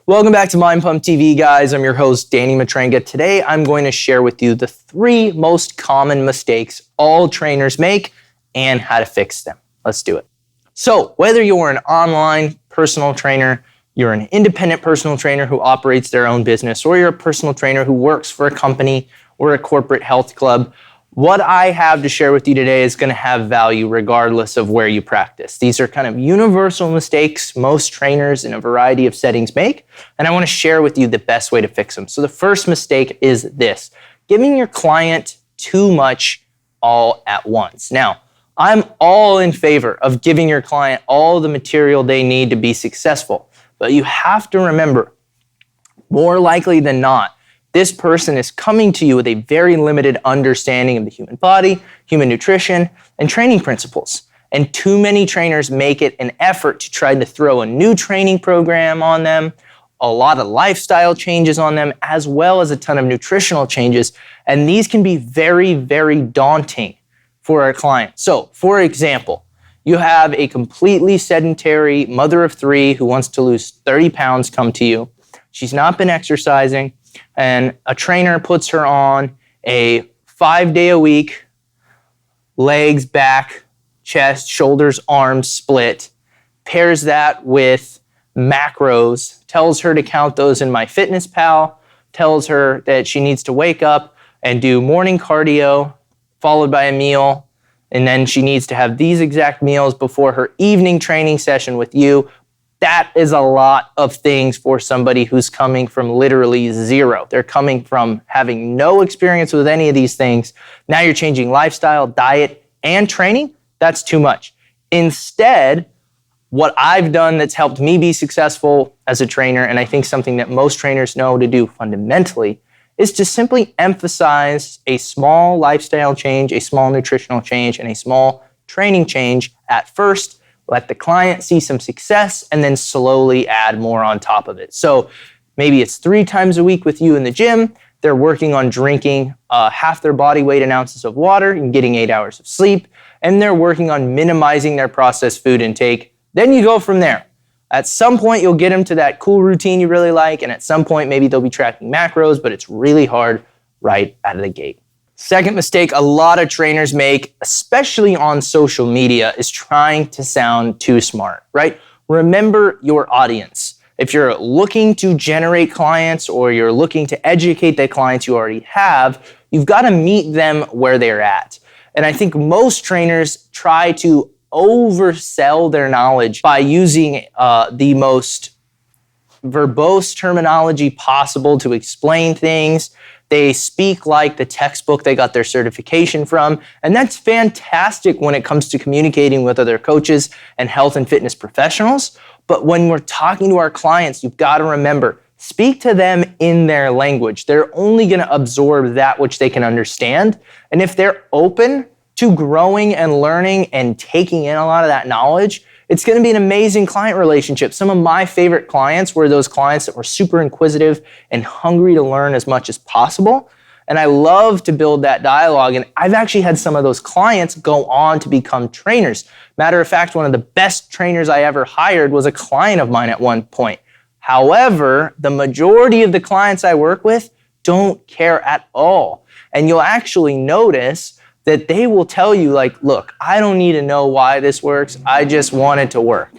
Welcome back to Mind Pump TV, guys. I'm your host, Danny Matranga. Today, I'm going to share with you the 3 most common mistakes all trainers make and how to fix them. Let's do it. So, whether you're an online personal trainer, you're an independent personal trainer who operates their own business, or you're a personal trainer who works for a company or a corporate health club, what I have to share with you today is going to have value regardless of where you practice. These are kind of universal mistakes most trainers in a variety of settings make, and I want to share with you the best way to fix them. So the first mistake is this: giving your client too much all at once. Now, I'm all in favor of giving your client all the material they need to be successful, but you have to remember, more likely than not, this person is coming to you with a very limited understanding of the human body, human nutrition, and training principles. And too many trainers make it an effort to try to throw a new training program on them, a lot of lifestyle changes on them, as well as a ton of nutritional changes. And these can be very, very daunting for our client. So, for example, you have a completely sedentary mother of 3 who wants to lose 30 pounds come to you. She's not been exercising, and a trainer puts her on a 5-day-a-week, legs, back, chest, shoulders, arms split, pairs that with macros, tells her to count those in MyFitnessPal, tells her that she needs to wake up and do morning cardio, followed by a meal, and then she needs to have these exact meals before her evening training session with you. That is a lot of things for somebody who's coming from literally zero. They're coming from having no experience with any of these things. Now you're changing lifestyle, diet, and training. That's too much. Instead, what I've done that's helped me be successful as a trainer, and I think something that most trainers know to do fundamentally, is to simply emphasize a small lifestyle change, a small nutritional change, and a small training change at first. Let the client see some success and then slowly add more on top of it. So maybe it's 3 times a week with you in the gym. They're working on drinking half their body weight in ounces of water and getting 8 hours of sleep. And they're working on minimizing their processed food intake. Then you go from there. At some point, you'll get them to that cool routine you really like. And at some point, maybe they'll be tracking macros, but it's really hard right out of the gate. Second mistake a lot of trainers make, especially on social media, is trying to sound too smart, right? Remember your audience. If you're looking to generate clients or you're looking to educate the clients you already have, you've got to meet them where they're at. And I think most trainers try to oversell their knowledge by using the most verbose terminology possible to explain things. They speak like the textbook they got their certification from, and that's fantastic when it comes to communicating with other coaches and health and fitness professionals. But when we're talking to our clients, you've got to remember, speak to them in their language. They're only going to absorb that which they can understand. And if they're open to growing and learning and taking in a lot of that knowledge, it's going to be an amazing client relationship. Some of my favorite clients were those clients that were super inquisitive and hungry to learn as much as possible. And I love to build that dialogue. And I've actually had some of those clients go on to become trainers. Matter of fact, one of the best trainers I ever hired was a client of mine at one point. However, the majority of the clients I work with don't care at all. And you'll actually notice that they will tell you, like, look, I don't need to know why this works. I just want it to work.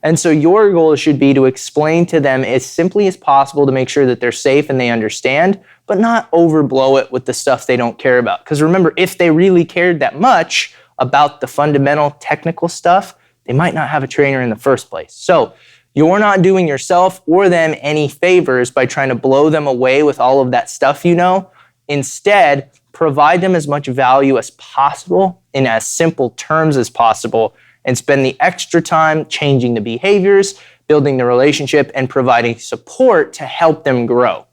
And so your goal should be to explain to them as simply as possible to make sure that they're safe and they understand, but not overblow it with the stuff they don't care about. Because remember, if they really cared that much about the fundamental technical stuff, they might not have a trainer in the first place. So you're not doing yourself or them any favors by trying to blow them away with all of that stuff you know. Instead, provide them as much value as possible in as simple terms as possible, and spend the extra time changing the behaviors, building the relationship, and providing support to help them grow.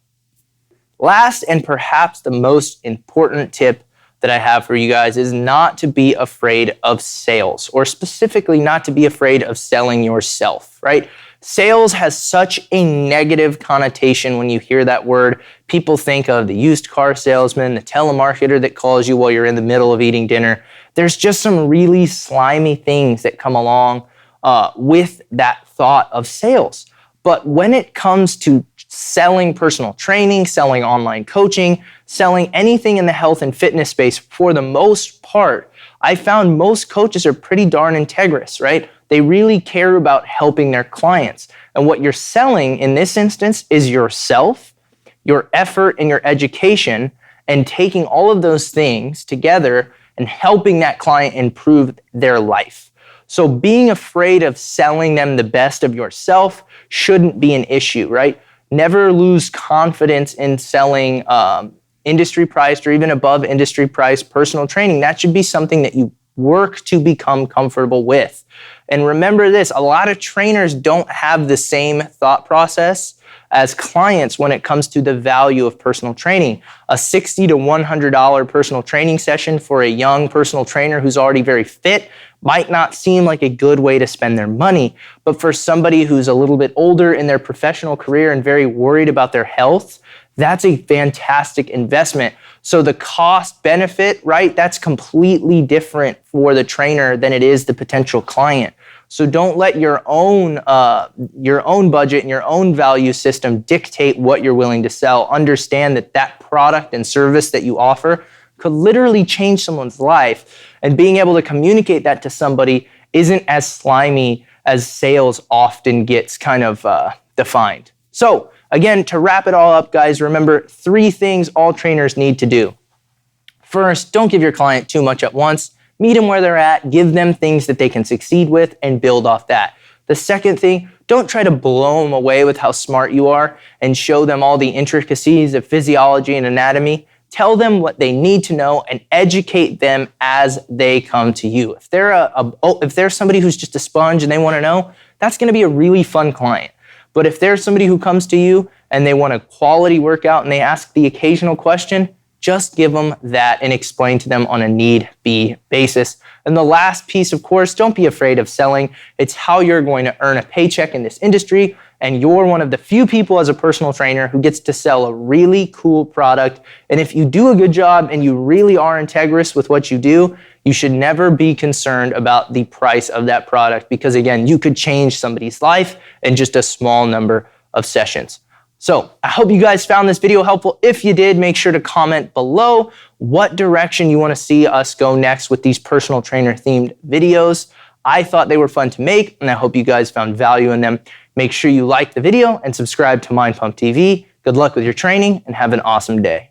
Last, and perhaps the most important tip that I have for you guys, is not to be afraid of sales, or specifically not to be afraid of selling yourself, right? Sales has such a negative connotation when you hear that word. People think of the used car salesman, the telemarketer that calls you while you're in the middle of eating dinner. There's just some really slimy things that come along with that thought of sales. But when it comes to selling personal training, selling online coaching, selling anything in the health and fitness space, for the most part, I found most coaches are pretty darn integrous, right? They really care about helping their clients. And what you're selling in this instance is yourself, your effort, and your education, and taking all of those things together and helping that client improve their life. So being afraid of selling them the best of yourself shouldn't be an issue, right? Never lose confidence in selling industry priced or even above industry priced personal training. That should be something that you work to become comfortable with. And remember this, a lot of trainers don't have the same thought process as clients when it comes to the value of personal training. A $60 to $100 personal training session for a young personal trainer who's already very fit might not seem like a good way to spend their money. But for somebody who's a little bit older in their professional career and very worried about their health, that's a fantastic investment. So the cost benefit, right, that's completely different for the trainer than it is the potential client. So don't let your own budget and your own value system dictate what you're willing to sell. Understand that that product and service that you offer could literally change someone's life. And being able to communicate that to somebody isn't as slimy as sales often gets kind of defined. So again, to wrap it all up, guys, remember 3 things all trainers need to do. First, don't give your client too much at once. Meet them where they're at, give them things that they can succeed with, and build off that. The second thing, don't try to blow them away with how smart you are and show them all the intricacies of physiology and anatomy. Tell them what they need to know and educate them as they come to you. If they're somebody who's just a sponge and they want to know, that's going to be a really fun client. But if there's somebody who comes to you and they want a quality workout and they ask the occasional question, just give them that and explain to them on a need-be basis. And the last piece, of course, don't be afraid of selling. It's how you're going to earn a paycheck in this industry, and you're one of the few people as a personal trainer who gets to sell a really cool product. And if you do a good job and you really are integrous with what you do, you should never be concerned about the price of that product because, again, you could change somebody's life in just a small number of sessions. So I hope you guys found this video helpful. If you did, make sure to comment below what direction you want to see us go next with these personal trainer themed videos. I thought they were fun to make, and I hope you guys found value in them. Make sure you like the video and subscribe to Mind Pump TV. Good luck with your training and have an awesome day.